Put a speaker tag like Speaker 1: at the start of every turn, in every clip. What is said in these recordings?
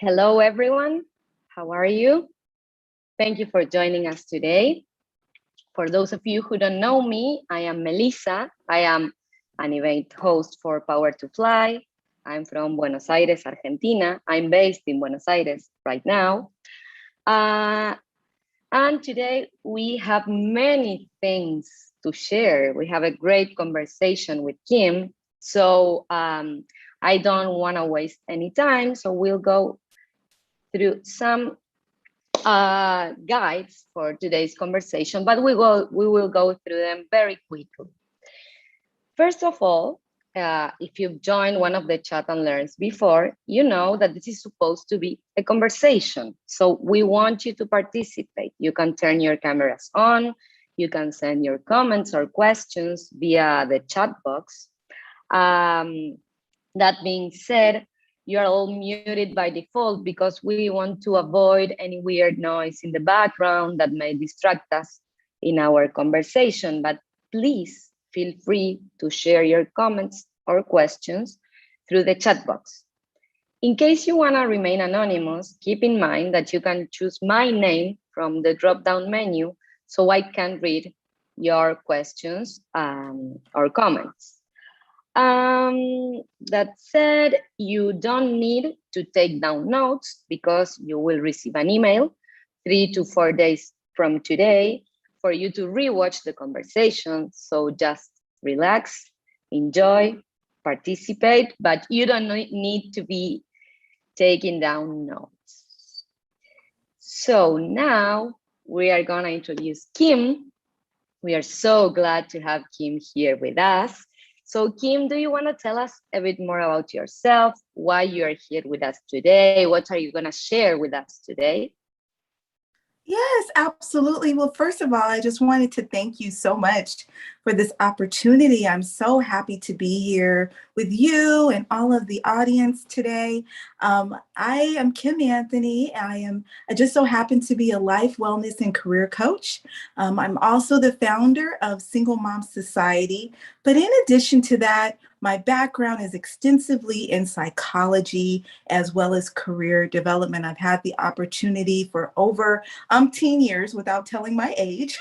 Speaker 1: Hello, everyone. How are you? Thank you for joining us today. For those of you who don't know me, I am Melissa. I am an event host for Power to Fly. I'm from Buenos Aires, Argentina. I'm based in Buenos Aires right now. And today we have many things to share. We have a great conversation with Kim. So I don't want to waste any time. So we'll go through some guides for today's conversation, but we will go through them very quickly. First of all, if you've joined one of the chat and learns before, you know that this is supposed to be a conversation. So we want you to participate. You can turn your cameras on. You can send your comments or questions via the chat box. That being said, you are all muted by default because we want to avoid any weird noise in the background that may distract us in our conversation. But please feel free to share your comments or questions through the chat box. In case you want to remain anonymous, keep in mind that you can choose my name from the drop-down menu so I can read your questions or comments. That said, you don't need to take down notes because you will receive an email 3 to 4 days from today for you to rewatch the conversation. So just relax, enjoy, participate, but you don't need to be taking down notes. So now we are gonna introduce Kim. We are so glad to have Kim here with us. So Kim, do you want to tell us a bit more about yourself, why you are here with us today? What are you going to share with us today?
Speaker 2: Yes, absolutely. Well, first of all, I just wanted to thank you so much for this opportunity. I'm so happy to be here with you and all of the audience today. I am Kim Anthony. I just so happen to be a life, wellness, and career coach. I'm also the founder of Single Mom Society. But in addition to that, my background is extensively in psychology as well as career development. I've had the opportunity for over umpteen years, without telling my age.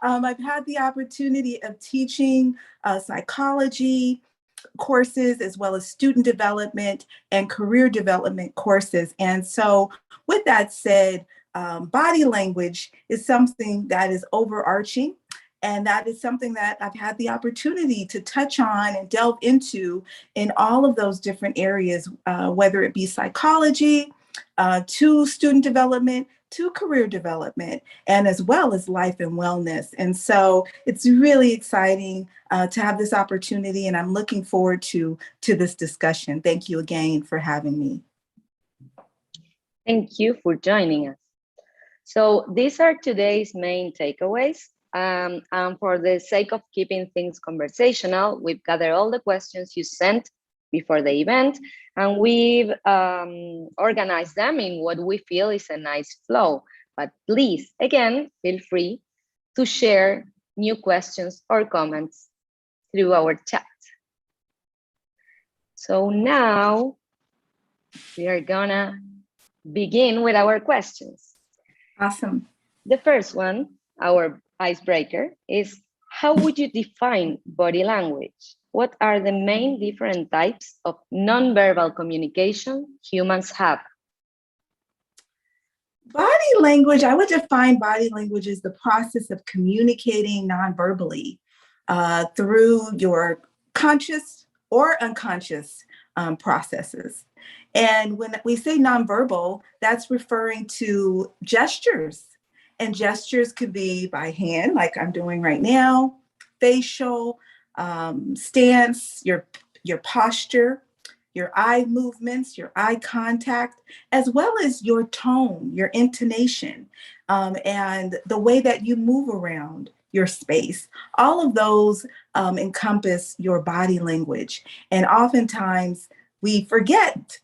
Speaker 2: I've had the opportunity of teaching psychology courses as well as student development and career development courses. And so with that said, body language is something that is overarching. And that is something that I've had the opportunity to touch on and delve into in all of those different areas, whether it be psychology, to student development, to career development, and as well as life and wellness. And so it's really exciting to have this opportunity, and I'm looking forward to this discussion. Thank you again for having me.
Speaker 1: Thank you for joining us. So these are today's main takeaways. And for the sake of keeping things conversational, we've gathered all the questions you sent before the event, and we've organized them in what we feel is a nice flow. But please, again, feel free to share new questions or comments through our chat. So now we are gonna begin with our questions.
Speaker 2: Awesome.
Speaker 1: The first one, our icebreaker, is how would you define body language? What are the main different types of nonverbal communication humans have?
Speaker 2: Body language, I would define body language as the process of communicating nonverbally through your conscious or unconscious processes. And when we say nonverbal, that's referring to gestures. And gestures could be by hand, like I'm doing right now, facial, stance, your posture, your eye movements, your eye contact, as well as your tone, your intonation, and the way that you move around your space. All of those encompass your body language. And oftentimes we forget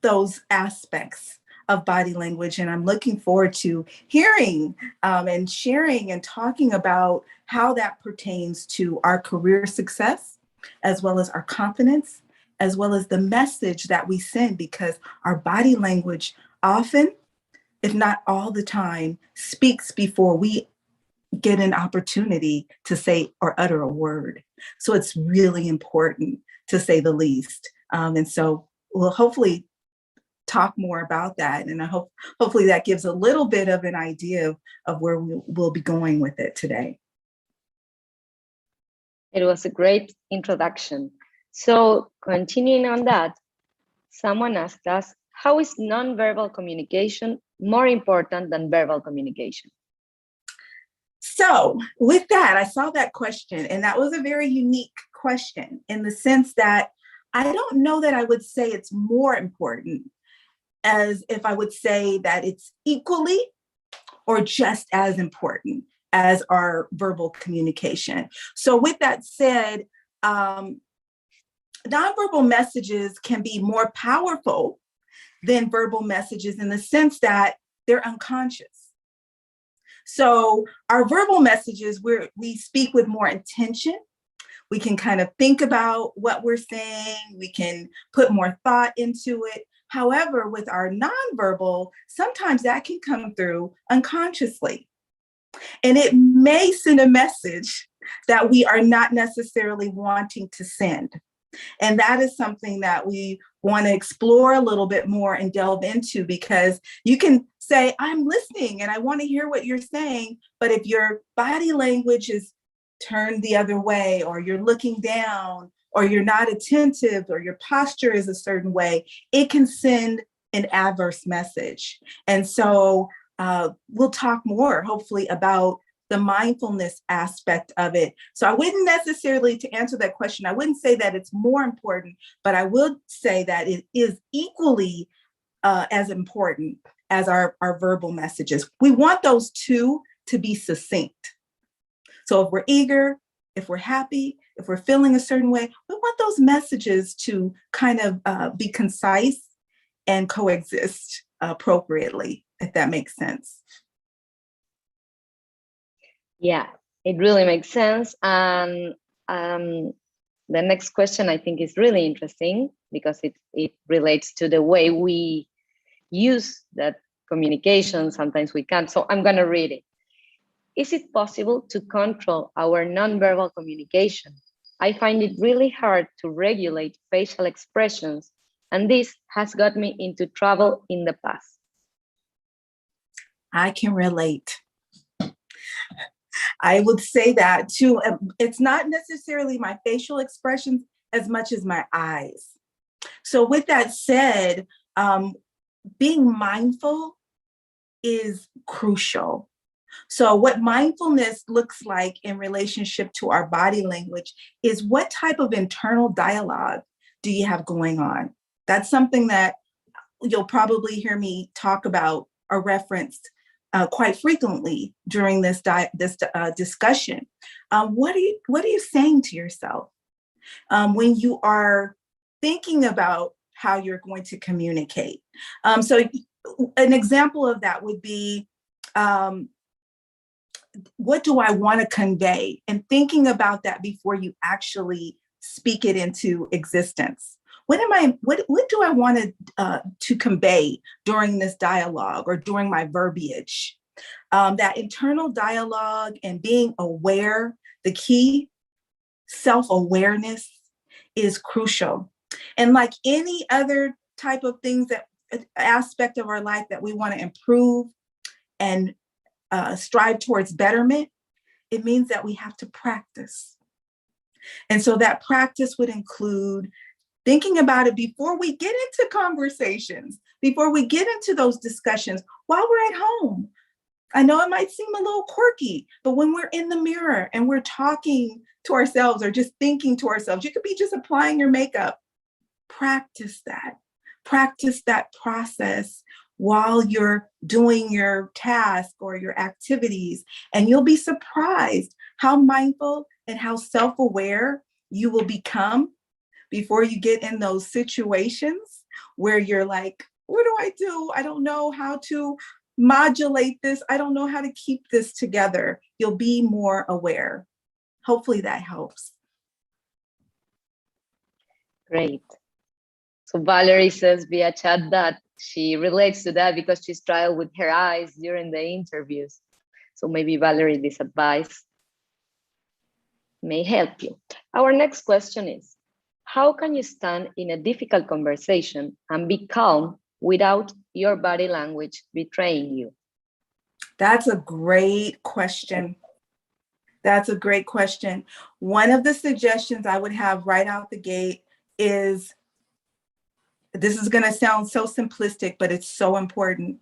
Speaker 2: those aspects of body language. And I'm looking forward to hearing and sharing and talking about how that pertains to our career success, as well as our confidence as well as the message that we send, because our body language often, if not all the time, speaks before we get an opportunity to say or utter a word. So it's really important, to say the least. And so we'll hopefully talk more about that. And hopefully that gives a little bit of an idea of where we'll be going with it today.
Speaker 1: It was a great introduction. So continuing on that, someone asked us, how is nonverbal communication more important than verbal communication?
Speaker 2: So with that, I saw that question, and that was a very unique question in the sense that I don't know that I would say it's more important, as if I would say that it's equally or just as important as our verbal communication. So with that said, nonverbal messages can be more powerful than verbal messages in the sense that they're unconscious. So our verbal messages, we speak with more intention. We can kind of think about what we're saying. We can put more thought into it. However, with our nonverbal, sometimes that can come through unconsciously. And it may send a message that we are not necessarily wanting to send. And that is something that we want to explore a little bit more and delve into, because you can say, I'm listening and I want to hear what you're saying. But if your body language is turned the other way, or you're looking down, or you're not attentive, or your posture is a certain way, it can send an adverse message. And so we'll talk more, hopefully, about the mindfulness aspect of it. So I wouldn't necessarily, to answer that question, I wouldn't say that it's more important, but I would say that it is equally as important as our verbal messages. We want those two to be succinct. So if we're eager, if we're happy, if we're feeling a certain way, we want those messages to kind of be concise and coexist appropriately, if that makes sense.
Speaker 1: Yeah, it really makes sense. And the next question I think is really interesting, because it relates to the way we use that communication. Sometimes we can't. So I'm going to read it. Is it possible to control our nonverbal communication? I find it really hard to regulate facial expressions, and this has got me into trouble in the past.
Speaker 2: I can relate. I would say that too. It's not necessarily my facial expressions as much as my eyes. So with that said, being mindful is crucial. So what mindfulness looks like in relationship to our body language is, what type of internal dialogue do you have going on? That's something that you'll probably hear me talk about or reference quite frequently during this discussion. What are you saying to yourself when you are thinking about how you're going to communicate? So an example of that would be, what do I want to convey? And thinking about that before you actually speak it into existence. What do I want to convey during this dialogue or during my verbiage? That internal dialogue and being aware, the key, self-awareness is crucial. And like any other type of things, that aspect of our life that we want to improve and strive towards betterment, it means that we have to practice. And so that practice would include thinking about it before we get into conversations, before we get into those discussions while we're at home. I know it might seem a little quirky, but when we're in the mirror and we're talking to ourselves or just thinking to ourselves, you could be just applying your makeup. Practice that. Practice that process while you're doing your task or your activities. And you'll be surprised how mindful and how self-aware you will become before you get in those situations where you're like, what do I do? I don't know how to modulate this. I don't know how to keep this together. You'll be more aware. Hopefully that helps.
Speaker 1: Great. So Valerie says via chat that she relates to that because she struggled with her eyes during the interviews. So maybe Valerie, this advice may help you. Our next question is, how can you stand in a difficult conversation and be calm without your body language betraying you?
Speaker 2: That's a great question. That's a great question. One of the suggestions I would have right out the gate is, this is going to sound so simplistic, but it's so important.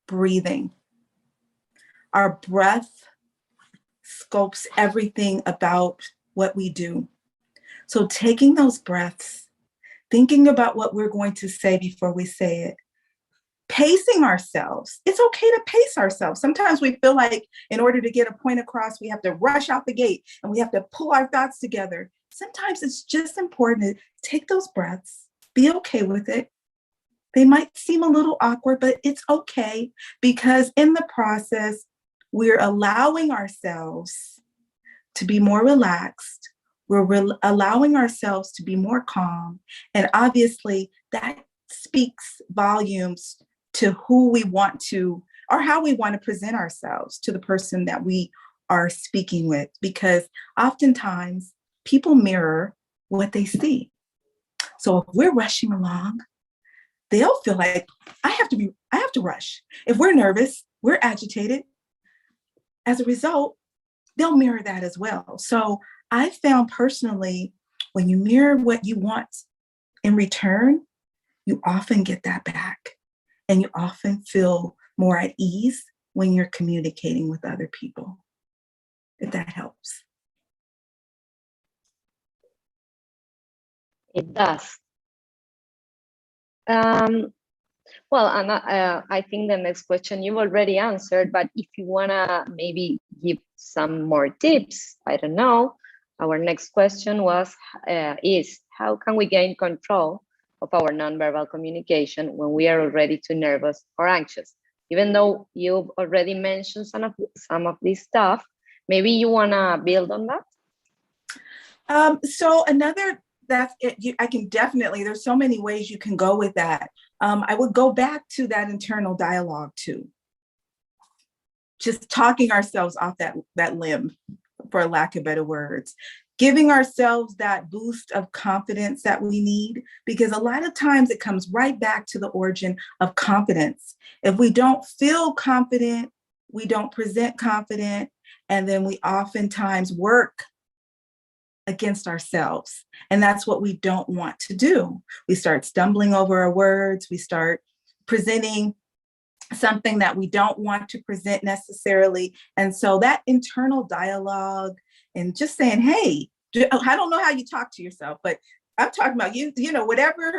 Speaker 2: Breathing. Our breath scopes everything about what we do. So taking those breaths, thinking about what we're going to say before we say it, pacing ourselves. It's okay to pace ourselves. Sometimes we feel like in order to get a point across, we have to rush out the gate and we have to pull our thoughts together. Sometimes it's just important to take those breaths, be okay with it. They might seem a little awkward, but it's okay, because in the process, we're allowing ourselves to be more relaxed. We're allowing ourselves to be more calm. And obviously that speaks volumes to who we want to, or how we want to present ourselves to the person that we are speaking with, because oftentimes people mirror what they see. So if we're rushing along, they'll feel like I have to rush. If we're nervous, we're agitated. As a result, they'll mirror that as well. So I found personally, when you mirror what you want in return, you often get that back. And you often feel more at ease when you're communicating with other people, if that helps.
Speaker 1: It does. Well, and I think the next question you've already answered, but if you wanna maybe give some more tips, I don't know. Our next question is how can we gain control of our nonverbal communication when we are already too nervous or anxious? Even though you've already mentioned some of this stuff, maybe you wanna build on that?
Speaker 2: So another, that's it. I can definitely, there's so many ways you can go with that. I would go back to that internal dialogue too. Just talking ourselves off that limb, for lack of better words, giving ourselves that boost of confidence that we need, because a lot of times it comes right back to the origin of confidence. If we don't feel confident, we don't present confident, and then we oftentimes work against ourselves. And that's what we don't want to do. We start stumbling over our words. We start presenting something that we don't want to present necessarily. And so that internal dialogue and just saying, hey, I don't know how you talk to yourself, but I'm talking about you know,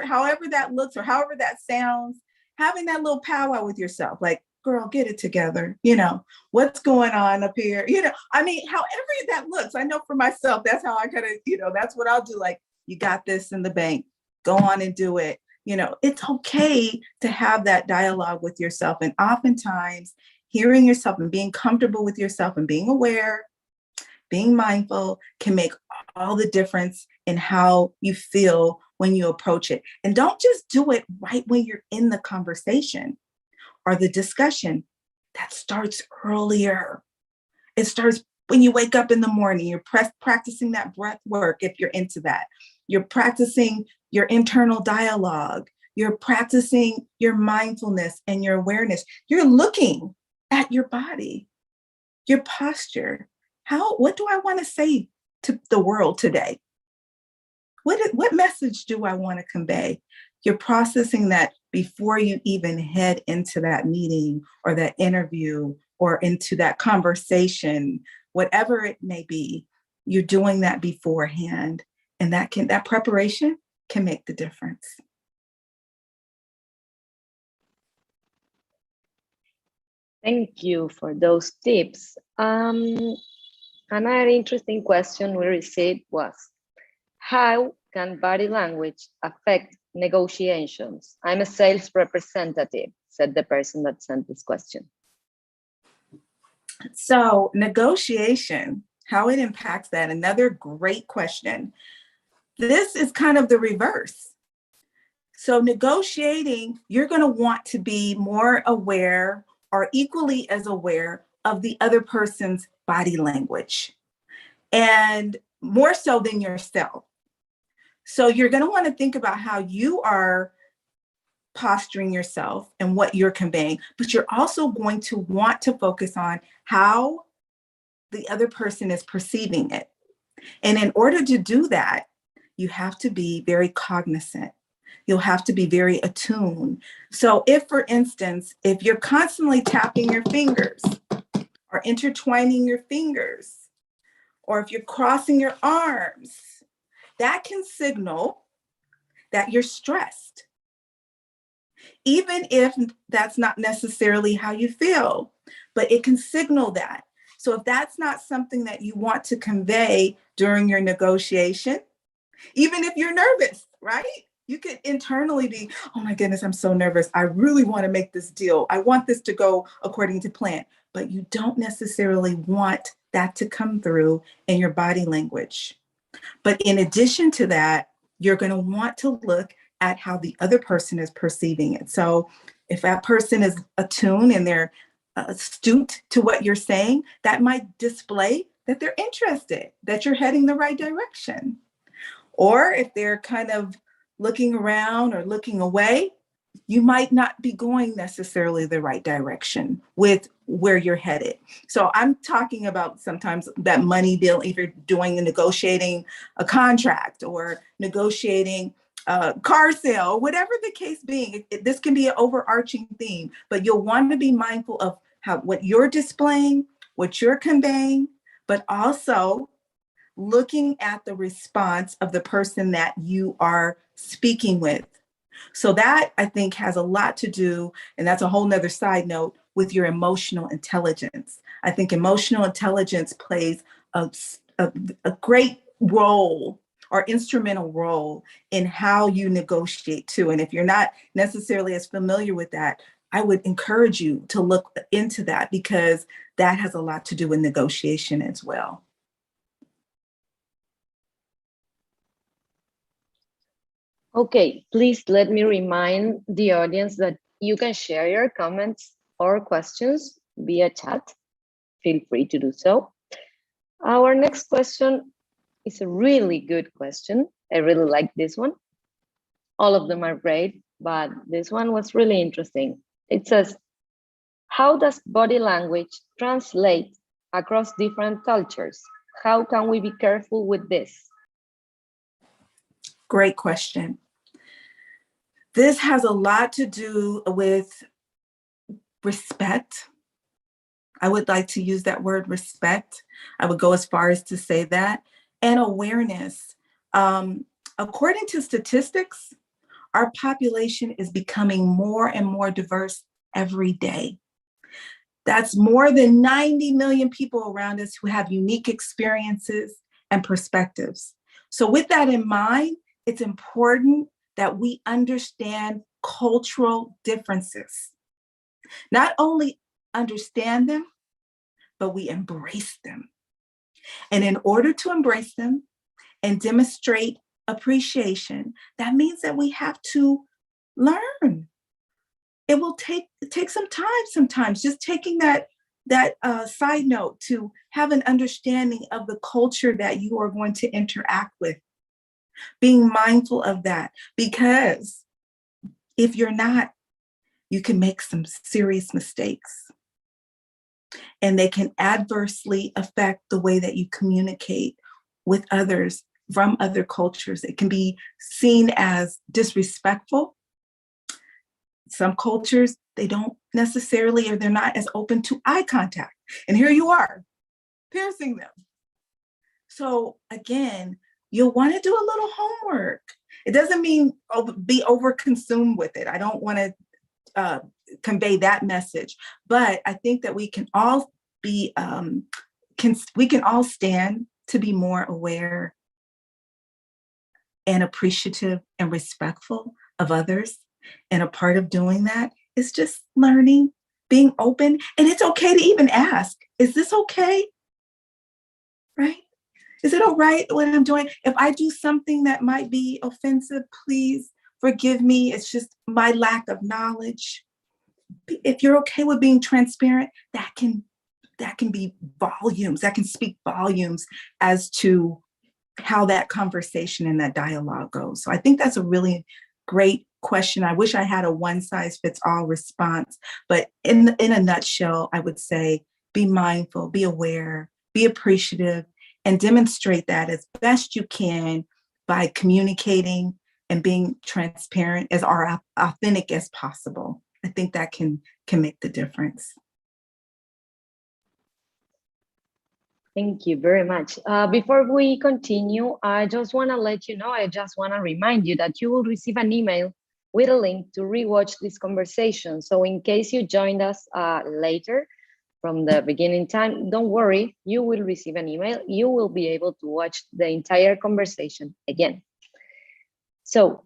Speaker 2: however that looks or however that sounds, having that little powwow with yourself, like, girl, get it together. You know, what's going on up here? You know, I mean, however that looks, I know for myself, that's how I kind of, you know, that's what I'll do. Like, you got this in the bank, go on and do it. You know, it's okay to have that dialogue with yourself. And oftentimes hearing yourself and being comfortable with yourself and being aware, being mindful can make all the difference in how you feel when you approach it. And don't just do it right when you're in the conversation or the discussion. That starts earlier. It starts when you wake up in the morning. You're practicing that breath work if you're into that. You're practicing your internal dialogue. You're practicing your mindfulness and your awareness. You're looking at your body, your posture. What do I want to say to the world today? What message do I want to convey? You're processing that before you even head into that meeting or that interview or into that conversation, whatever it may be. You're doing that beforehand, and that preparation can make the difference.
Speaker 1: Thank you for those tips. Another interesting question we received was, how can body language affect negotiations? I'm a sales representative, said the person that sent this question.
Speaker 2: So negotiation, how it impacts that, another great question. This is kind of the reverse. So negotiating, you're going to want to be more aware or equally as aware of the other person's body language, and more so than yourself. So you're going to want to think about how you are posturing yourself and what you're conveying, but you're also going to want to focus on how the other person is perceiving it. And in order to do that, you have to be very cognizant. You'll have to be very attuned. So if, for instance, if you're constantly tapping your fingers or intertwining your fingers, or if you're crossing your arms, that can signal that you're stressed, even if that's not necessarily how you feel, but it can signal that. So if that's not something that you want to convey during your negotiation, even if you're nervous, right? You could internally be, oh my goodness, I'm so nervous. I really want to make this deal. I want this to go according to plan. But you don't necessarily want that to come through in your body language. But in addition to that, you're going to want to look at how the other person is perceiving it. So if that person is attuned and they're astute to what you're saying, that might display that they're interested, that you're heading the right direction. Or if they're kind of looking around or looking away, you might not be going necessarily the right direction with where you're headed. So I'm talking about sometimes that money deal, if you're doing negotiating a contract or negotiating a car sale, whatever the case being, this can be an overarching theme, but you'll want to be mindful of what you're displaying, what you're conveying, but also looking at the response of the person that you are speaking with. So that, I think, has a lot to do, and that's a whole nother side note, with your emotional intelligence. I think emotional intelligence plays a great role or instrumental role in how you negotiate too. And if you're not necessarily as familiar with that, I would encourage you to look into that, because that has a lot to do with negotiation as well.
Speaker 1: Okay, please let me remind the audience that you can share your comments or questions via chat. Feel free to do so. Our next question is a really good question. I really like this one. All of them are great, but this one was really interesting. It says, how does body language translate across different cultures? How can we be careful with this?
Speaker 2: Great question. This has a lot to do with respect. I would like to use that word respect. I would go as far as to say that, and awareness. According to statistics, our population is becoming more and more diverse every day. That's more than 90 million people around us who have unique experiences and perspectives. So with that in mind, it's important that we understand cultural differences. Not only understand them, but we embrace them. And in order to embrace them and demonstrate appreciation, that means that we have to learn. It will take some time sometimes, just taking that side note to have an understanding of the culture that you are going to interact with. Being mindful of that, because if you're not, you can make some serious mistakes. And they can adversely affect the way that you communicate with others from other cultures. It can be seen as disrespectful. Some cultures, they don't necessarily, or they're not as open to eye contact. And here you are, piercing them. So again, you'll want to do a little homework. It doesn't mean be over-consumed with it. I don't want to convey that message, but I think that we can all be, we can all stand to be more aware and appreciative and respectful of others. And a part of doing that is just learning, being open. And it's okay to even ask, is this okay? Right? Is it all right what I'm doing? If I do something that might be offensive, please forgive me, it's just my lack of knowledge. If you're okay with being transparent, that can be volumes, that can speak volumes as to how that conversation and that dialogue goes. So I think that's a really great question. I wish I had a one size fits all response, but in a nutshell, I would say be mindful, be aware, be appreciative, and demonstrate that as best you can by communicating and being transparent, as authentic as possible. I think that can make the difference.
Speaker 1: Thank you very much. Before we continue, I just want to let you know, I just want to remind you that you will receive an email with a link to rewatch this conversation. So in case you joined us later from the beginning time, don't worry, you will receive an email. You will be able to watch the entire conversation again. So,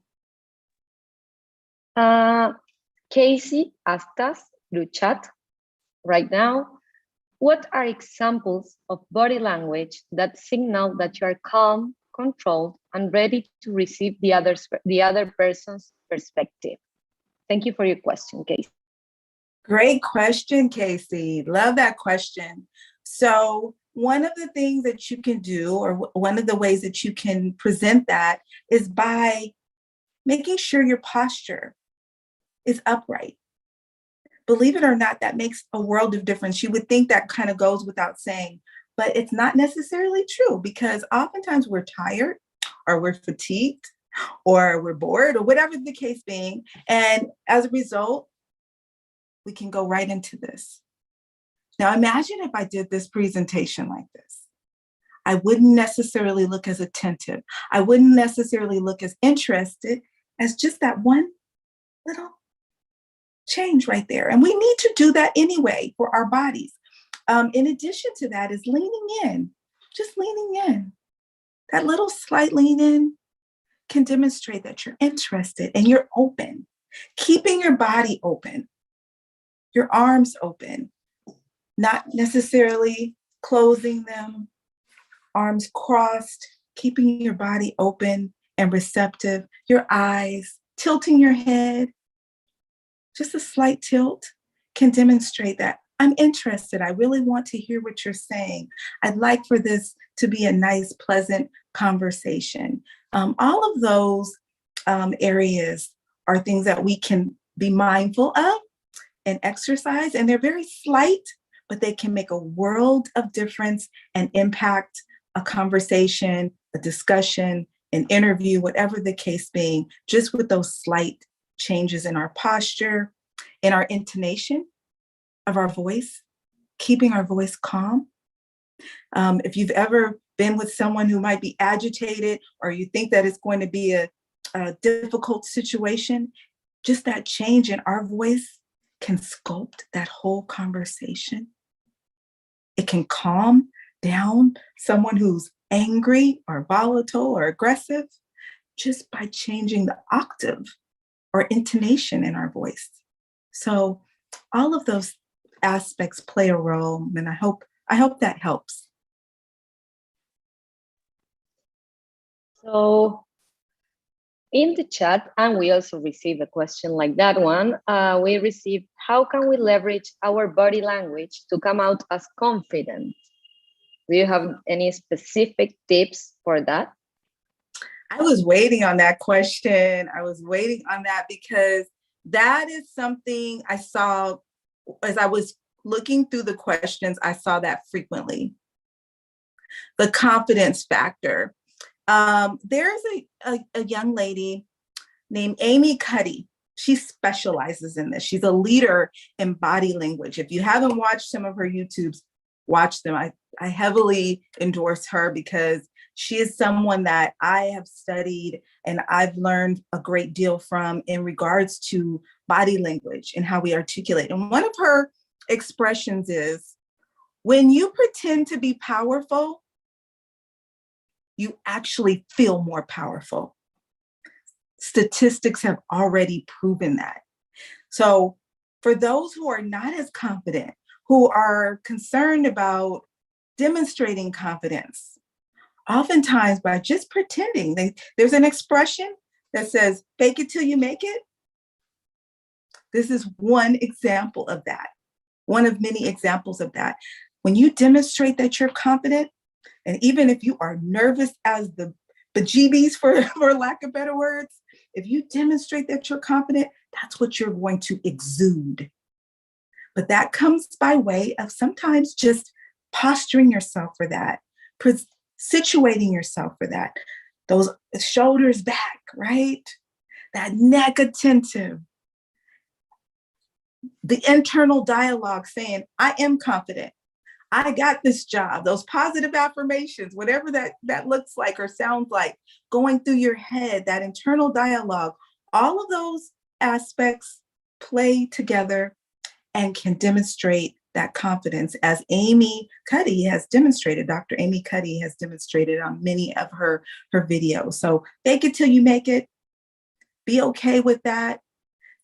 Speaker 1: Casey asked us through chat right now, what are examples of body language that signal that you are calm, controlled, and ready to receive the other person's perspective? Thank you for your question, Casey.
Speaker 2: Great question, Casey. Love that question. So one of the things that you can do, or one of the ways that you can present that, is by making sure your posture is upright. Believe it or not, that makes a world of difference. You would think that kind of goes without saying, but it's not necessarily true, because oftentimes we're tired or we're fatigued or we're bored or whatever the case being. And as a result, we can go right into this. Now, imagine if I did this presentation like this. I wouldn't necessarily look as attentive. I wouldn't necessarily look as interested as just that one little change right there. And we need to do that anyway for our bodies. In addition to that is leaning in, just leaning in. That little slight lean in can demonstrate that you're interested and you're open, keeping your body open, your arms open, not necessarily closing them, arms crossed, keeping your body open and receptive, your eyes, tilting your head. Just a slight tilt can demonstrate that I'm interested. I really want to hear what you're saying. I'd like for this to be a nice, pleasant conversation. All of those areas are things that we can be mindful of and exercise, and they're very slight, but they can make a world of difference and impact a conversation, a discussion, an interview, whatever the case being, just with those slight changes in our posture, in our intonation of our voice, keeping our voice calm. If you've ever been with someone who might be agitated, or you think that it's going to be a difficult situation, just that change in our voice can sculpt that whole conversation. It can calm down someone who's angry or volatile or aggressive just by changing the octave or intonation in our voice. So all of those aspects play a role, and I hope that helps.
Speaker 1: So in the chat, and we also received a question like that one, we received, how can we leverage our body language to come out as confident? Do you have any specific tips for that?
Speaker 2: I was waiting on that question. I was waiting on that because that is something I saw as I was looking through the questions. I saw that frequently. The confidence factor. There's a young lady named Amy Cuddy. She specializes in this. She's a leader in body language. If you haven't watched some of her YouTubes, watch them. I heavily endorse her because she is someone that I have studied and I've learned a great deal from in regards to body language and how we articulate. And one of her expressions is, when you pretend to be powerful, you actually feel more powerful. Statistics have already proven that. So for those who are not as confident, who are concerned about demonstrating confidence, oftentimes by just pretending, there's an expression that says, fake it till you make it. This is one example of that. One of many examples of that. When you demonstrate that you're confident, and even if you are nervous as the bejeebies, for lack of better words, if you demonstrate that you're confident, that's what you're going to exude. But that comes by way of sometimes just posturing yourself for that, situating yourself for that, those shoulders back, right? That neck attentive, the internal dialogue saying, I am confident. I got this job, those positive affirmations, whatever that looks like or sounds like, going through your head, that internal dialogue, all of those aspects play together and can demonstrate that confidence, as Amy Cuddy has demonstrated. Dr. Amy Cuddy has demonstrated on many of her videos. So fake it till you make it. Be okay with that.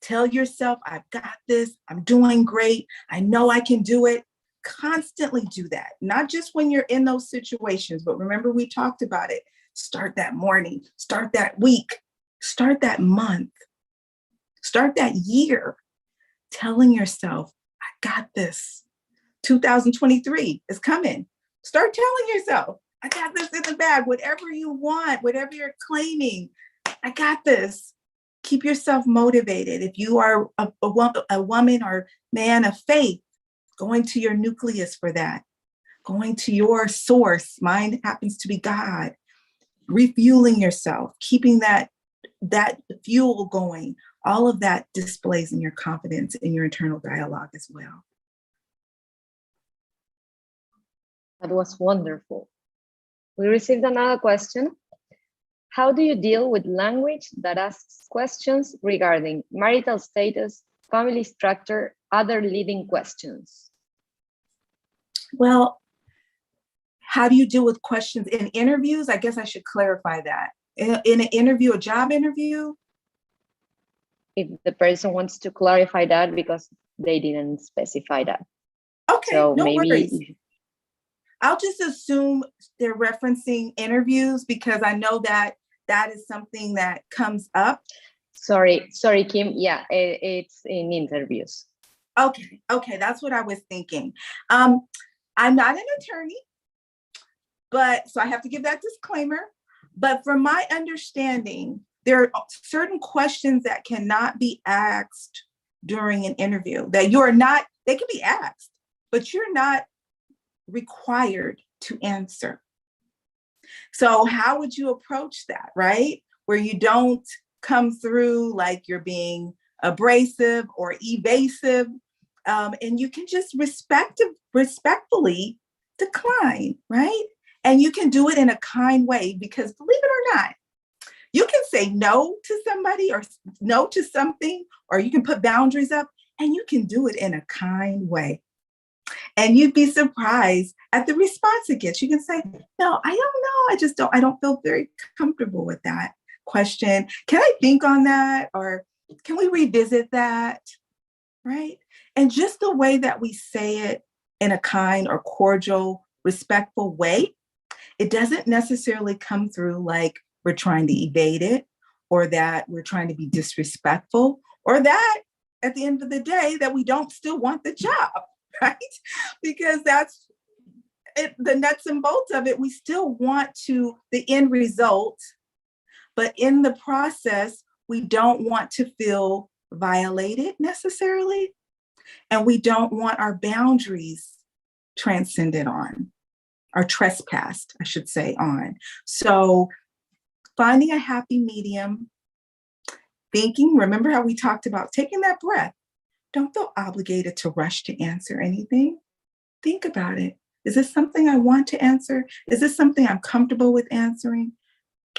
Speaker 2: Tell yourself, I've got this. I'm doing great. I know I can do it. Constantly do that, not just when you're in those situations, but remember we talked about it. Start that morning, start that week, start that month, start that year, telling yourself, I got this. 2023 is coming. Start telling yourself, I got this in the bag, whatever you want, whatever you're claiming, I got this. Keep yourself motivated. If you are a woman or man of faith, going to your nucleus for that, going to your source, mine happens to be God, refueling yourself, keeping that fuel going, all of that displays in your confidence in your internal dialogue as well.
Speaker 1: That was wonderful. We received another question. How do you deal with language that asks questions regarding marital status, family structure, other leading questions?
Speaker 2: Well, how do you deal with questions in interviews? I guess I should clarify that. In an interview, a job interview?
Speaker 1: If the person wants to clarify that, because they didn't specify that.
Speaker 2: Okay,
Speaker 1: so
Speaker 2: no
Speaker 1: maybe
Speaker 2: worries. I'll just assume they're referencing interviews because I know that is something that comes up.
Speaker 1: Sorry, Kim. Yeah, it's in interviews.
Speaker 2: Okay, that's what I was thinking. I'm not an attorney, but so I have to give that disclaimer. But from my understanding, there are certain questions that cannot be asked during an interview that they can be asked, but you're not required to answer. So how would you approach that, right? Where you don't come through like you're being abrasive or evasive, and you can just respectfully decline, right? And you can do it in a kind way, because believe it or not, you can say no to somebody or no to something, or you can put boundaries up, and you can do it in a kind way. And you'd be surprised at the response it gets. You can say, no, I don't know. I don't feel very comfortable with that question. Can I think on that? Or can we revisit that? Right? And just the way that we say it in a kind or cordial, respectful way, it doesn't necessarily come through like we're trying to evade it, or that we're trying to be disrespectful, or that at the end of the day that we don't still want the job, right? Because that's it, the nuts and bolts of it. We still want the end result, but in the process, we don't want to feel violated necessarily. And we don't want our boundaries transcended on, or trespassed, I should say, on. So finding a happy medium, remember how we talked about taking that breath. Don't feel obligated to rush to answer anything. Think about it. Is this something I want to answer? Is this something I'm comfortable with answering?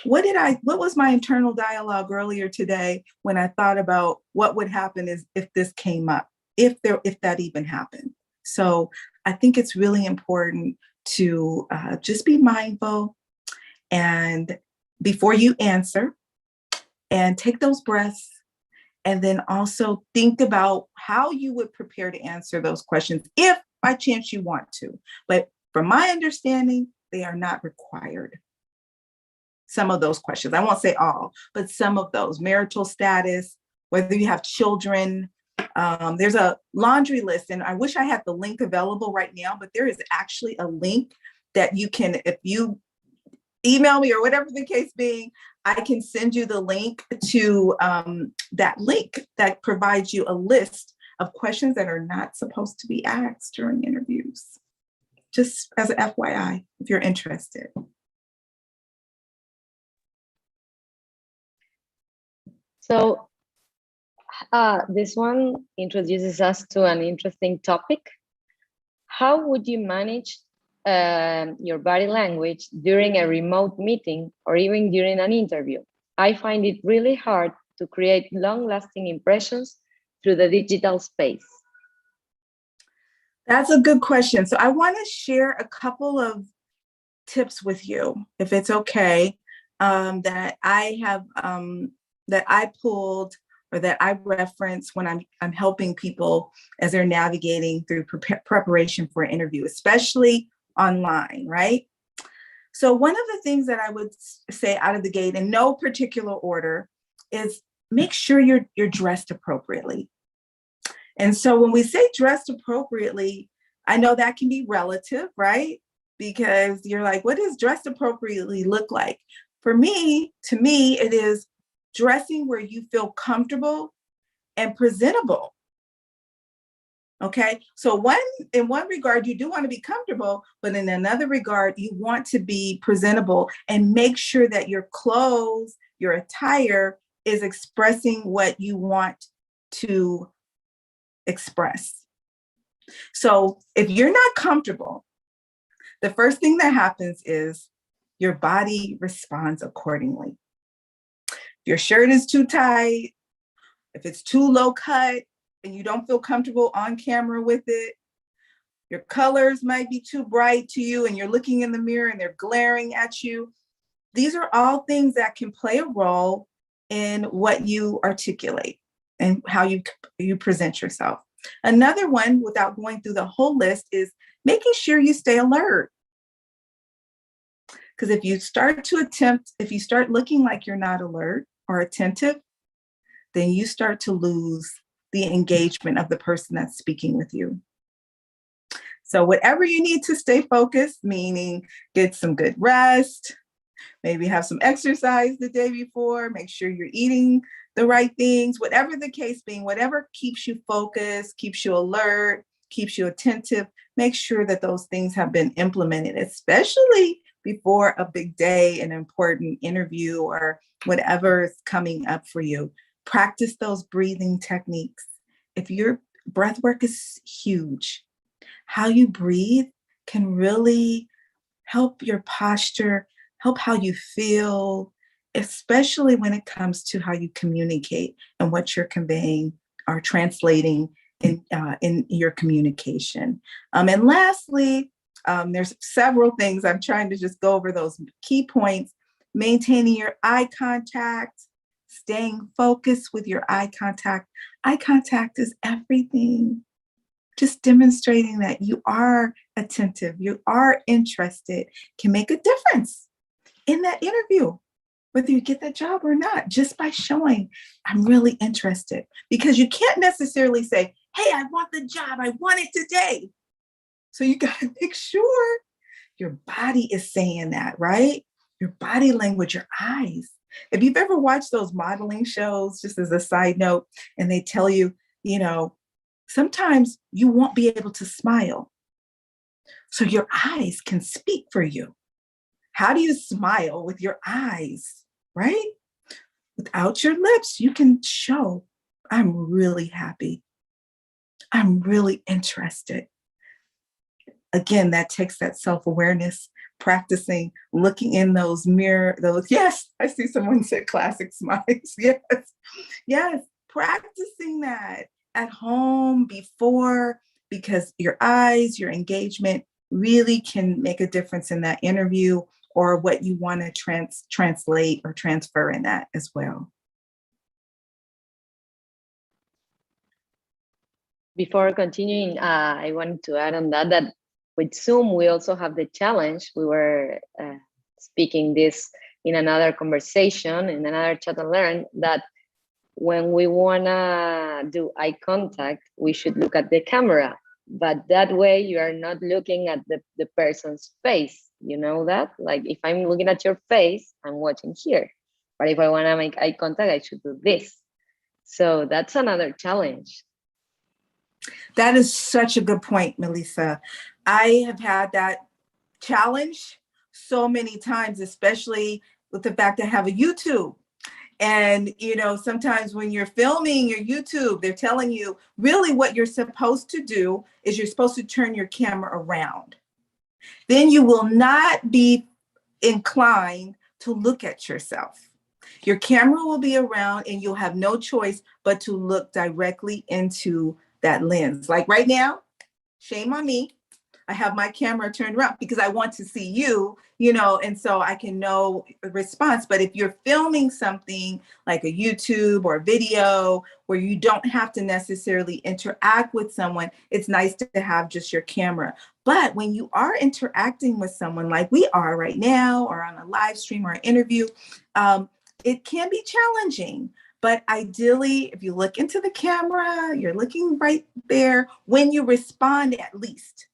Speaker 2: What was my internal dialogue earlier today when I thought about what would happen if this came up, if that even happened? So I think it's really important to just be mindful, and before you answer, and take those breaths, and then also think about how you would prepare to answer those questions if by chance you want to. But from my understanding, they are not required. some of those questions. I won't say all, but some of those: marital status, whether you have children. There's a laundry list, and I wish I had the link available right now, but there is actually a link that you can, if you email me or whatever the case being, I can send you the link to that link that provides you a list of questions that are not supposed to be asked during interviews. Just as an FYI, if you're interested.
Speaker 1: So this one introduces us to an interesting topic. How would you manage your body language during a remote meeting or even during an interview? I find it really hard to create long-lasting impressions through the digital space.
Speaker 2: That's a good question. So I want to share a couple of tips with you, if it's okay, that I have, that I pulled or that I reference when I'm helping people as they're navigating through preparation for an interview, especially online, right? So one of the things that I would say out of the gate in no particular order is make sure you're dressed appropriately. And so when we say dressed appropriately, I know that can be relative, right? Because you're like, what does dressed appropriately look like? For me, to me, it is dressing where you feel comfortable and presentable. Okay, so in one regard, you do want to be comfortable, but in another regard, you want to be presentable and make sure that your clothes, your attire is expressing what you want to express. So if you're not comfortable, the first thing that happens is your body responds accordingly. If your shirt is too tight, if it's too low cut and you don't feel comfortable on camera with it, your colors might be too bright to you and you're looking in the mirror and they're glaring at you. These are all things that can play a role in what you articulate and how you present yourself. Another one, without going through the whole list, is making sure you stay alert. Because if you start looking like you're not alert or attentive, then you start to lose the engagement of the person that's speaking with you. So whatever you need to stay focused, meaning get some good rest, maybe have some exercise the day before, make sure you're eating the right things, whatever the case being, whatever keeps you focused, keeps you alert, keeps you attentive, make sure that those things have been implemented, especially before a big day, an important interview, or whatever is coming up for you. Practice those breathing techniques. If your breath work is huge, how you breathe can really help your posture, help how you feel, especially when it comes to how you communicate and what you're conveying or translating in your communication. And lastly, there's several things. I'm trying to just go over those key points. Maintaining your eye contact, staying focused with your eye contact. Eye contact is everything. Just demonstrating that you are attentive, you are interested, can make a difference in that interview, whether you get that job or not, just by showing I'm really interested. Because you can't necessarily say, hey, I want the job, I want it today. So you got to make sure your body is saying that, right? Your body language, your eyes. If you've ever watched those modeling shows, just as a side note, and they tell you, sometimes you won't be able to smile. So your eyes can speak for you. How do you smile? With your eyes, right? Without your lips, you can show, I'm really happy. I'm really interested. Again, that takes that self-awareness, practicing, looking in those yes, I see someone said classic smiles. Yes, practicing that at home before, because your eyes, your engagement really can make a difference in that interview or what you want to translate or transfer in that as well.
Speaker 1: Before continuing, I wanted to add on that with Zoom, we also have the challenge. We were speaking this in another conversation, in another chat and learn, that when we wanna do eye contact, we should look at the camera. But that way you are not looking at the person's face. You know that? Like if I'm looking at your face, I'm watching here. But if I wanna make eye contact, I should do this. So that's another challenge.
Speaker 2: That is such a good point, Melissa. I have had that challenge so many times, especially with the fact that I have a YouTube. And, you know, sometimes when you're filming your YouTube, they're telling you really what you're supposed to do is you're supposed to turn your camera around. Then you will not be inclined to look at yourself. Your camera will be around and you'll have no choice but to look directly into that lens. Like right now, shame on me. I have my camera turned around because I want to see you, you know, and so I can know the response. But if you're filming something like a YouTube or a video where you don't have to necessarily interact with someone, it's nice to have just your camera. But when you are interacting with someone like we are right now, or on a live stream or an interview, it can be challenging. But ideally, if you look into the camera, you're looking right there when you respond, at least.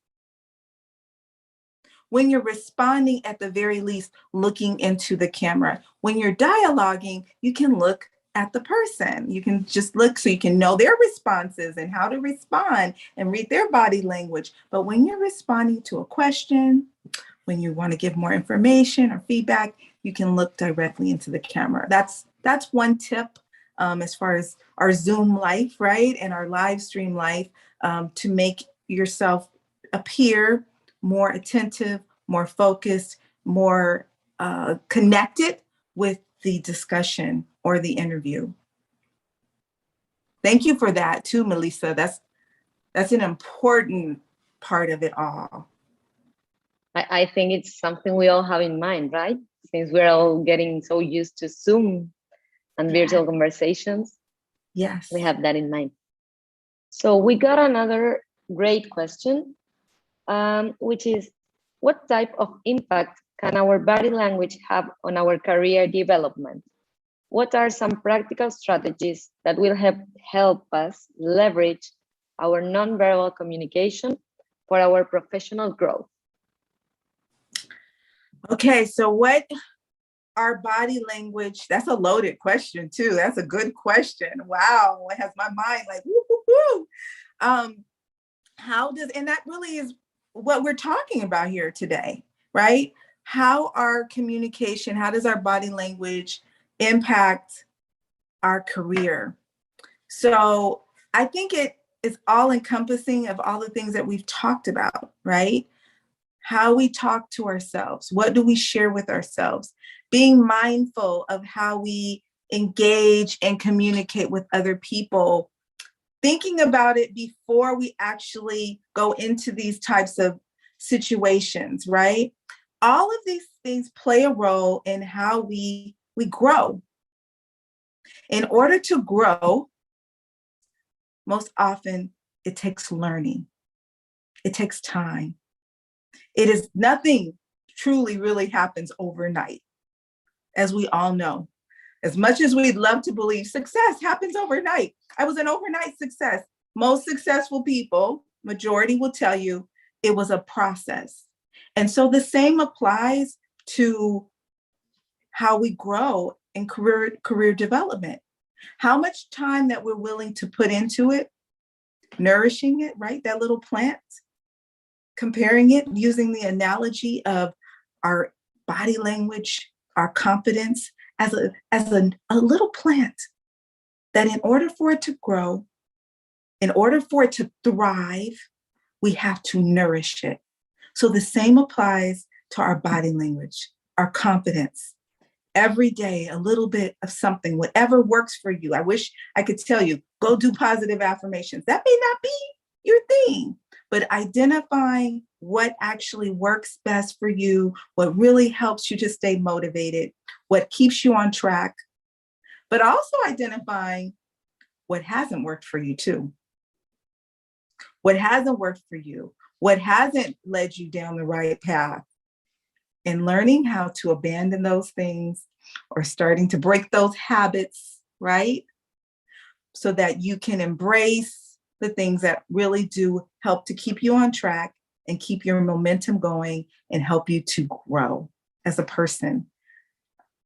Speaker 2: When you're responding, at the very least, looking into the camera. When you're dialoguing, you can look at the person. You can just look so you can know their responses and how to respond and read their body language. But when you're responding to a question, when you want to give more information or feedback, you can look directly into the camera. That's one tip as far as our Zoom life, right? And our live stream life, to make yourself appear more attentive, more focused, more connected with the discussion or the interview. Thank you for that too, Melissa. That's an important part of it all.
Speaker 1: I think it's something we all have in mind, right? Since we're all getting so used to Zoom and virtual conversations.
Speaker 2: Yes.
Speaker 1: We have that in mind. So we got another great question, which is, what type of impact can our body language have on our career development? What are some practical strategies that will help us leverage our nonverbal communication for our professional growth?
Speaker 2: Okay, so what our body language, that's a loaded question too. That's a good question. Wow, it has my mind like, woo, woo, woo. How does, and that really is what we're talking about here today, right? How our communication, how does our body language impact our career? So I think it is all encompassing of all the things that we've talked about, right? How we talk to ourselves, what do we share with ourselves? Being mindful of how we engage and communicate with other people, thinking about it before we actually go into these types of situations, right? All of these things play a role in how we grow. In order to grow, most often it takes learning. It takes time. It is nothing truly really happens overnight, as we all know. As much as we'd love to believe success happens overnight. I was an overnight success. Most successful people, majority will tell you it was a process. And so the same applies to how we grow in career development. How much time that we're willing to put into it, nourishing it, right? That little plant, comparing it, using the analogy of our body language, our confidence as a little plant, that in order for it to grow, in order for it to thrive, we have to nourish it. So the same applies to our body language, our confidence. Every day, a little bit of something, whatever works for you. I wish I could tell you, go do positive affirmations. That may not be your thing, but identifying what actually works best for you, what really helps you to stay motivated, what keeps you on track, but also identifying what hasn't worked for you too. What hasn't worked for you, what hasn't led you down the right path. and learning how to abandon those things or starting to break those habits, right? So that you can embrace the things that really do help to keep you on track and keep your momentum going and help you to grow as a person.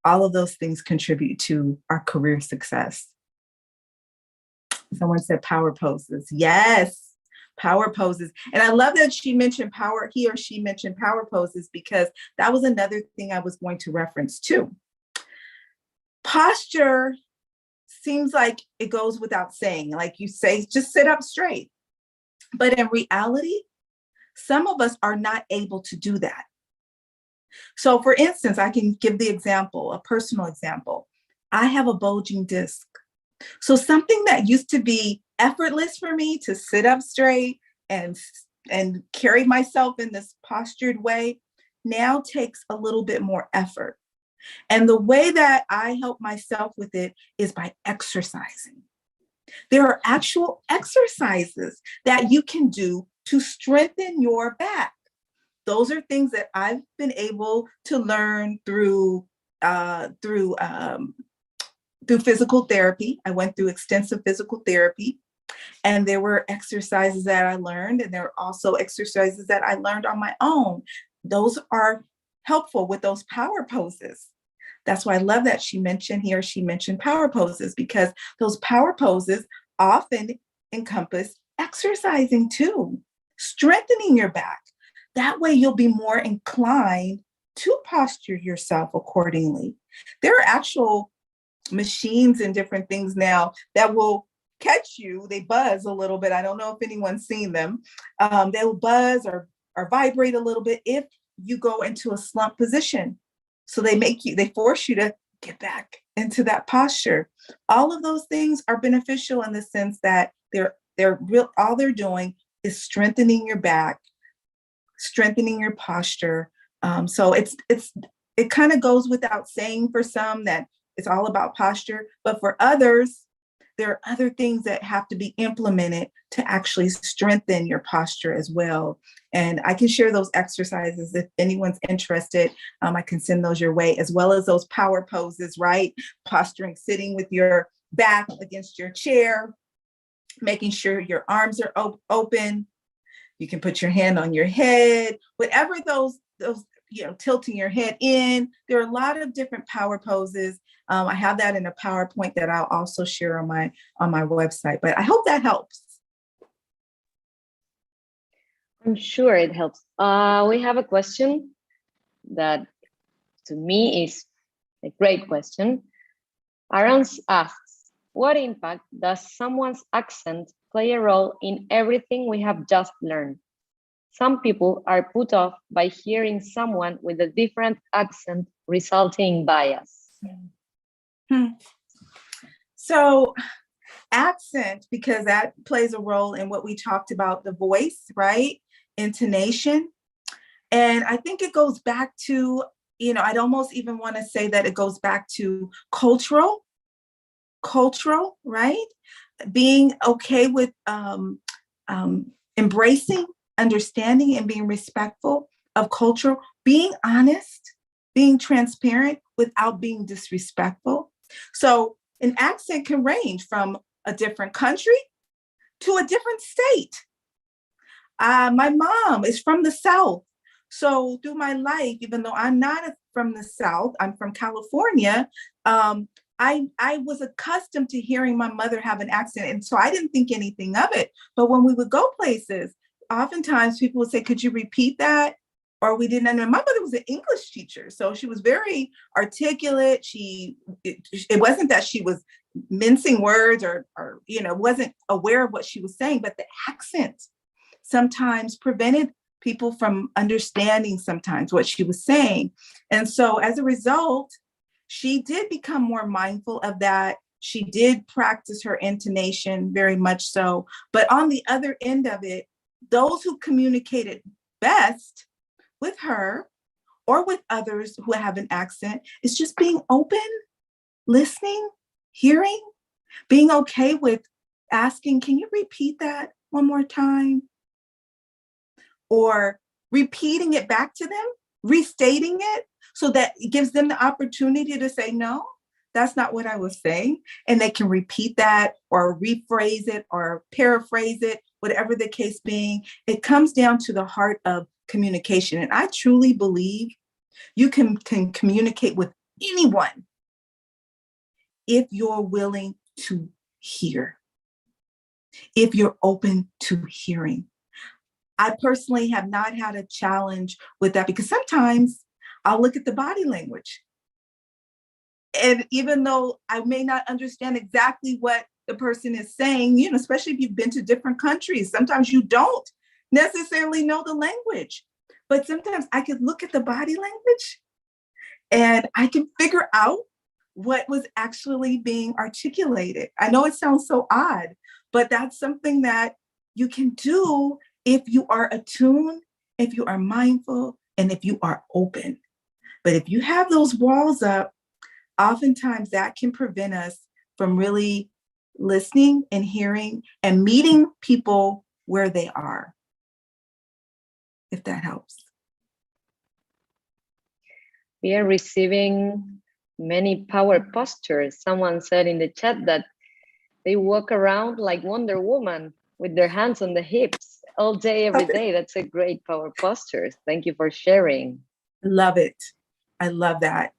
Speaker 2: All of those things contribute to our career success. Someone said power poses. Yes, power poses. And I love that he or she mentioned power poses, because that was another thing I was going to reference too. Posture seems like it goes without saying, like you say, just sit up straight. But in reality, some of us are not able to do that. So for instance, I can give the example, a personal example. I have a bulging disc. So something that used to be effortless for me to sit up straight and carry myself in this postured way now takes a little bit more effort. And the way that I help myself with it is by exercising. There are actual exercises that you can do to strengthen your back. Those are things that I've been able to learn through physical therapy. I went through extensive physical therapy, and there were exercises that I learned, and there are also exercises that I learned on my own. Those are helpful with those power poses. That's why I love that she mentioned power poses, because those power poses often encompass exercising too, strengthening your back. That way you'll be more inclined to posture yourself accordingly. There are actual machines and different things now that will catch you. They buzz a little bit. I don't know if anyone's seen them. They'll buzz or vibrate a little bit if you go into a slump position. So they force you to get back into that posture. All of those things are beneficial in the sense that all they're doing is strengthening your back, strengthening your posture. So it kind of goes without saying for some that it's all about posture, but for others, there are other things that have to be implemented to actually strengthen your posture as well. And I can share those exercises if anyone's interested. I can send those your way, as well as those power poses, right? Posturing, sitting with your back against your chair, making sure your arms are open. You can put your hand on your head, whatever those tilting your head in. There are a lot of different power poses. I have that in a PowerPoint that I'll also share on my website, but I hope that helps.
Speaker 1: I'm sure it helps. We have a question that to me is a great question. Aaron asks, what impact does someone's accent play a role in everything we have just learned? Some people are put off by hearing someone with a different accent, resulting in bias.
Speaker 2: So accent, because that plays a role in what we talked about, the voice, right? Intonation. And I think it goes back to, I'd almost even want to say that it goes back to cultural, right? Being okay with embracing, understanding, and being respectful of culture, being honest, being transparent without being disrespectful. So an accent can range from a different country to a different state. My mom is from the South. So through my life, even though I'm not from the South, I'm from California, I was accustomed to hearing my mother have an accent. And so I didn't think anything of it. But when we would go places, oftentimes people would say, could you repeat that? Or we didn't know. My mother was an English teacher, so she was very articulate. It wasn't that she was mincing words or wasn't aware of what she was saying, but the accent sometimes prevented people from understanding sometimes what she was saying. And so as a result, she did become more mindful of that. She did practice her intonation very much so. But on the other end of it, those who communicated best with her or with others who have an accent is just being open, listening, hearing, being okay with asking, can you repeat that one more time? Or repeating it back to them restating it so that it gives them the opportunity to say, no, that's not what I was saying. And they can repeat that or rephrase it or paraphrase it, whatever the case being. It comes down to the heart of communication. And I truly believe you can communicate with anyone if you're willing to hear, if you're open to hearing. I personally have not had a challenge with that because sometimes I'll look at the body language. And even though I may not understand exactly what the person is saying, you know, especially if you've been to different countries, sometimes you don't necessarily know the language. But sometimes I could look at the body language and I can figure out what was actually being articulated. I know it sounds so odd, but that's something that you can do if you are attuned, if you are mindful, and if you are open. But if you have those walls up, oftentimes that can prevent us from really listening and hearing and meeting people where they are, if that helps.
Speaker 1: We are receiving many power postures. Someone said in the chat that they walk around like Wonder Woman with their hands on the hips all day, every day. That's a great power posture. Thank you for sharing.
Speaker 2: Love it. I love that.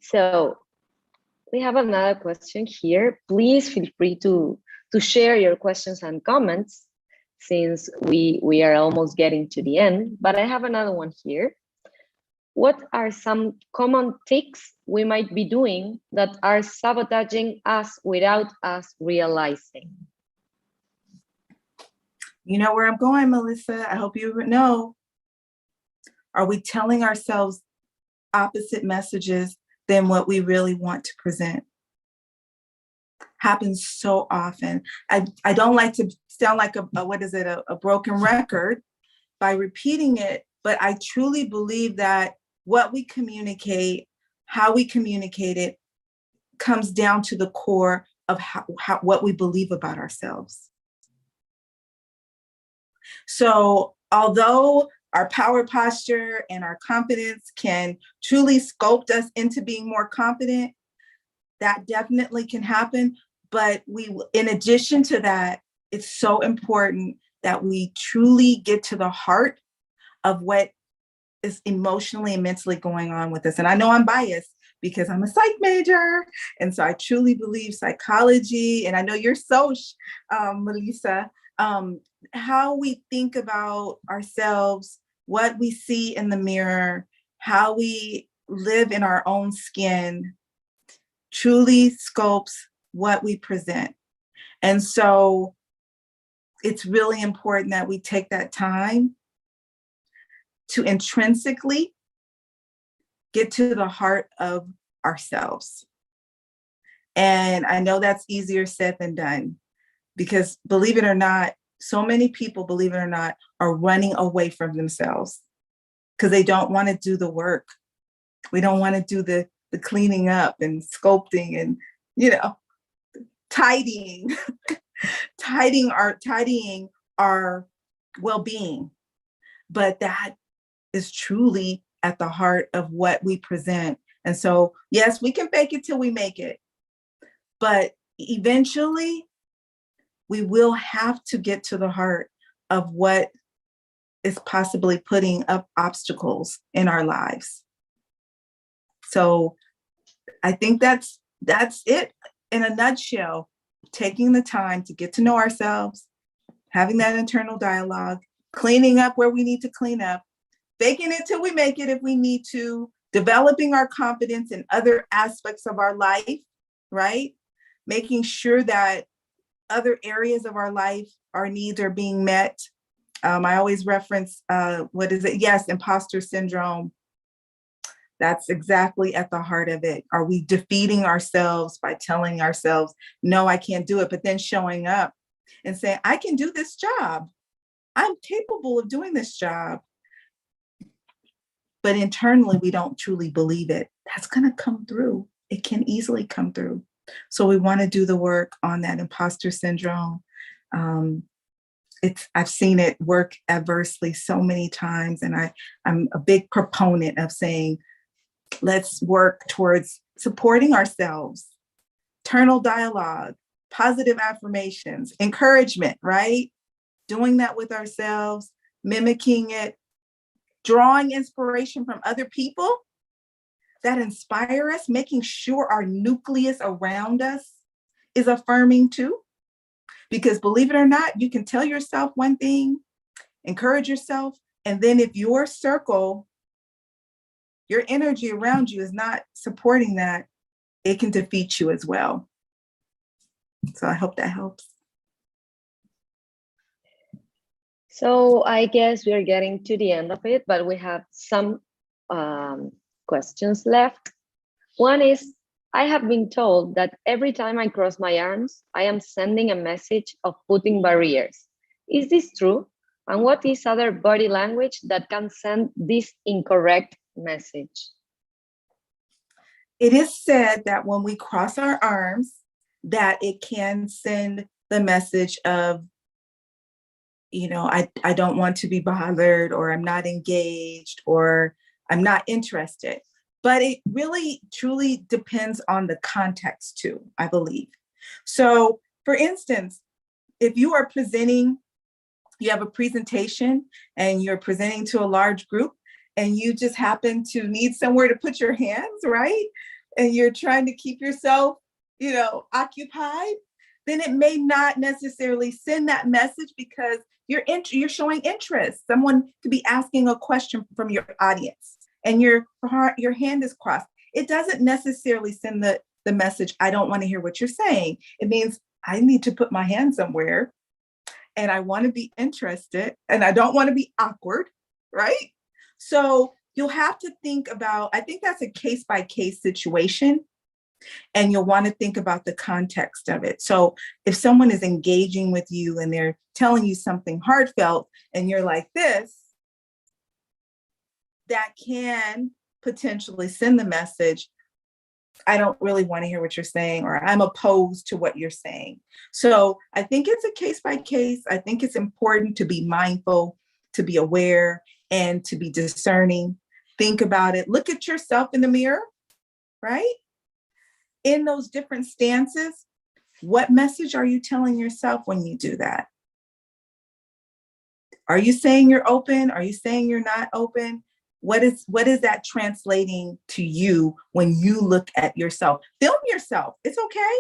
Speaker 1: So we have another question here. Please feel free to share your questions and comments since we are almost getting to the end. But I have another one here. What are some common tics we might be doing that are sabotaging us without us realizing?
Speaker 2: You know where I'm going, Melissa. I hope you know. Are we telling ourselves opposite messages than what we really want to present? Happens so often. I don't like to sound like a broken record by repeating it, but I truly believe that what we communicate, how we communicate it, comes down to the core of what we believe about ourselves. So although our power posture and our confidence can truly sculpt us into being more confident, that definitely can happen. But in addition to that, it's so important that we truly get to the heart of what is emotionally and mentally going on with us. And I know I'm biased because I'm a psych major. And so I truly believe psychology, and I know you're Melissa, how we think about ourselves, what we see in the mirror, how we live in our own skin, truly sculpts what we present. And so it's really important that we take that time to intrinsically get to the heart of ourselves. And I know that's easier said than done because believe it or not, so many people, believe it or not, are running away from themselves because they don't want to do the work. We don't want to do the cleaning up and sculpting and, tidying, tidying our well-being. But that is truly at the heart of what we present. And so, yes, we can fake it till we make it. But eventually, we will have to get to the heart of what is possibly putting up obstacles in our lives. So I think that's it in a nutshell, taking the time to get to know ourselves, having that internal dialogue, cleaning up where we need to clean up, faking it till we make it if we need to, developing our confidence in other aspects of our life, right? Making sure that other areas of our life, our needs are being met. I always reference, Yes, imposter syndrome. That's exactly at the heart of it. Are we defeating ourselves by telling ourselves, no, I can't do it, but then showing up and saying, I can do this job. I'm capable of doing this job. But internally, we don't truly believe it. That's going to come through. It can easily come through. So we want to do the work on that imposter syndrome. I've seen it work adversely so many times. And I'm a big proponent of saying, let's work towards supporting ourselves, internal dialogue, positive affirmations, encouragement, right? Doing that with ourselves, mimicking it, drawing inspiration from other people that inspire us, making sure our nucleus around us is affirming too. Because believe it or not, you can tell yourself one thing, encourage yourself, and then if your circle, your energy around you is not supporting that, it can defeat you as well. So I hope that helps.
Speaker 1: So I guess we are getting to the end of it, but we have some questions left. One is, I have been told that every time I cross my arms, I am sending a message of putting barriers. Is this true? And what is other body language that can send this incorrect message?
Speaker 2: It is said that when we cross our arms, that it can send the message of, I don't want to be bothered, or I'm not engaged, or I'm not interested. But it really, truly depends on the context too, I believe. So for instance, if you are you have a presentation and you're presenting to a large group and you just happen to need somewhere to put your hands, right? And you're trying to keep yourself, occupied, then it may not necessarily send that message because you're showing interest. Someone could be asking a question from your audience and your hand is crossed. It doesn't necessarily send the message, I don't want to hear what you're saying. It means I need to put my hand somewhere and I want to be interested and I don't want to be awkward, right? So you'll have to think about, I think that's a case-by-case situation, and you'll want to think about the context of it. So if someone is engaging with you and they're telling you something heartfelt and you're like this, that can potentially send the message, I don't really want to hear what you're saying, or I'm opposed to what you're saying. So I think it's a case by case. I think it's important to be mindful, to be aware, and to be discerning. Think about it. Look at yourself in the mirror, right? In those different stances, what message are you telling yourself when you do that? Are you saying you're open? Are you saying you're not open? What is that translating to you when you look at yourself? Film yourself. It's okay.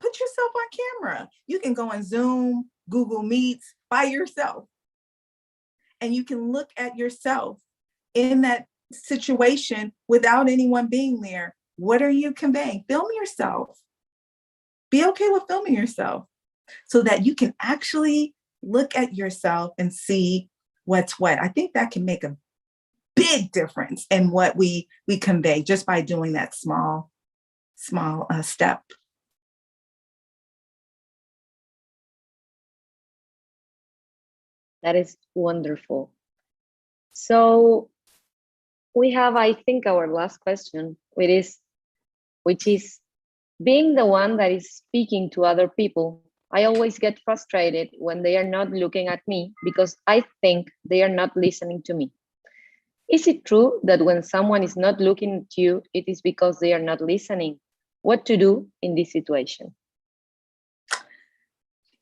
Speaker 2: Put yourself on camera. You can go on Zoom, Google Meets by yourself. And you can look at yourself in that situation without anyone being there. What are you conveying? Film yourself. Be okay with filming yourself so that you can actually look at yourself and see what's what. I think that can make a big difference in what we convey just by doing that small step.
Speaker 1: That is wonderful. So we have, I think, our last question, which is being the one that is speaking to other people. I always get frustrated when they are not looking at me because I think they are not listening to me. Is it true that when someone is not looking at you, it is because they are not listening? What to do in this situation?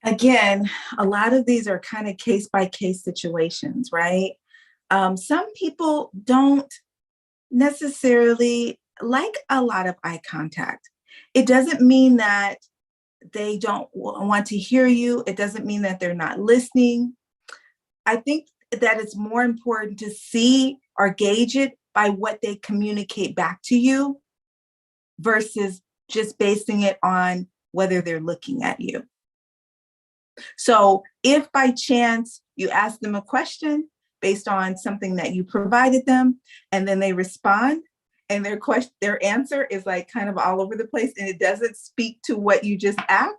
Speaker 2: Again, a lot of these are kind of case-by-case situations, right? Some people don't necessarily like a lot of eye contact. It doesn't mean that they don't want to hear you. It doesn't mean that they're not listening. I think that it's more important to see or gauge it by what they communicate back to you versus just basing it on whether they're looking at you. So if by chance you ask them a question based on something that you provided them, and then they respond and their answer is like kind of all over the place and it doesn't speak to what you just asked,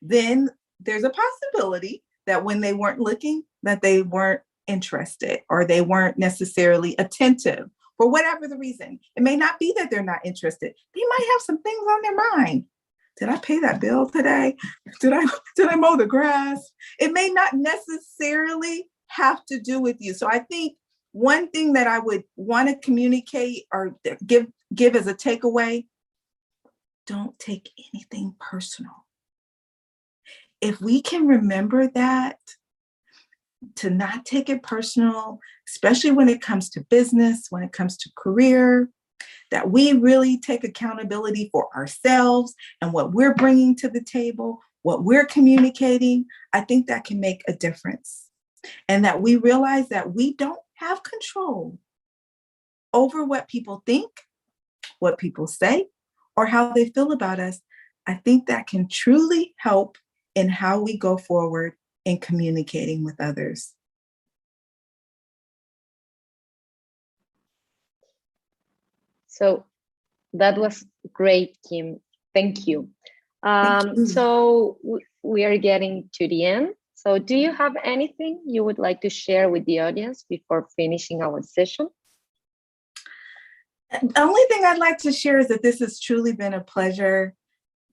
Speaker 2: then there's a possibility that when they weren't looking, that they weren't interested or they weren't necessarily attentive for whatever the reason. It may not be that they're not interested. They might have some things on their mind. did I pay that bill today? Did I mow the grass? It may not necessarily have to do with you. So I think one thing that I would want to communicate or give as a takeaway, don't take anything personal. If we can remember that, to not take it personal, especially when it comes to business, when it comes to career, that we really take accountability for ourselves and what we're bringing to the table, what we're communicating, I think that can make a difference. And that we realize that we don't have control over what people think, what people say, or how they feel about us. I think that can truly help in how we go forward in communicating with others.
Speaker 1: So that was great, Kim. Thank you.
Speaker 2: Thank you.
Speaker 1: So we are getting to the end. So do you have anything you would like to share with the audience before finishing our session?
Speaker 2: The only thing I'd like to share is that this has truly been a pleasure.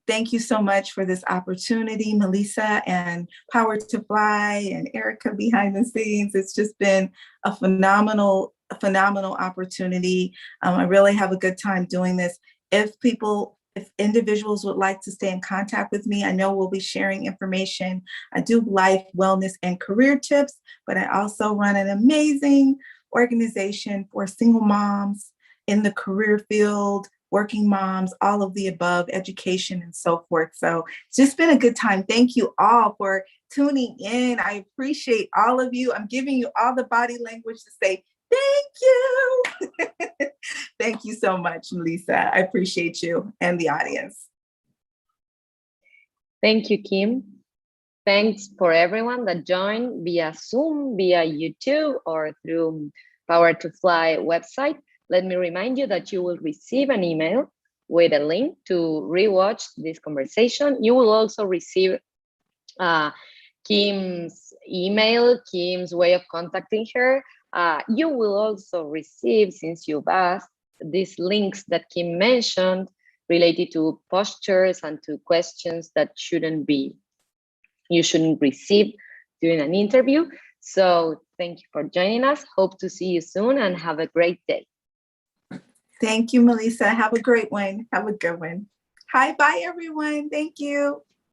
Speaker 2: Thank you so much for this opportunity, Melissa and Power to Fly and Erica behind the scenes. It's just been a phenomenal opportunity. I really have a good time doing this. If individuals would like to stay in contact with me, I know we'll be sharing information. I do life, wellness, and career tips, but I also run an amazing organization for single moms in the career field, working moms, all of the above, education and so forth. So it's just been a good time. Thank you all for tuning in. I appreciate all of you. I'm giving you all the body language to say thank you. Thank you so much, Melissa. I appreciate you and the audience.
Speaker 1: Thank you, Kim. Thanks for everyone that joined via Zoom, via YouTube, or through Power to Fly website. Let me remind you that you will receive an email with a link to rewatch this conversation. You will also receive Kim's email, Kim's way of contacting her. You will also receive, since you've asked, these links that Kim mentioned related to postures and to questions that you shouldn't receive during an interview. So thank you for joining us. Hope to see you soon and have a great day.
Speaker 2: Thank you, Melissa. Have a great one. Have a good one. Hi, bye, everyone. Thank you.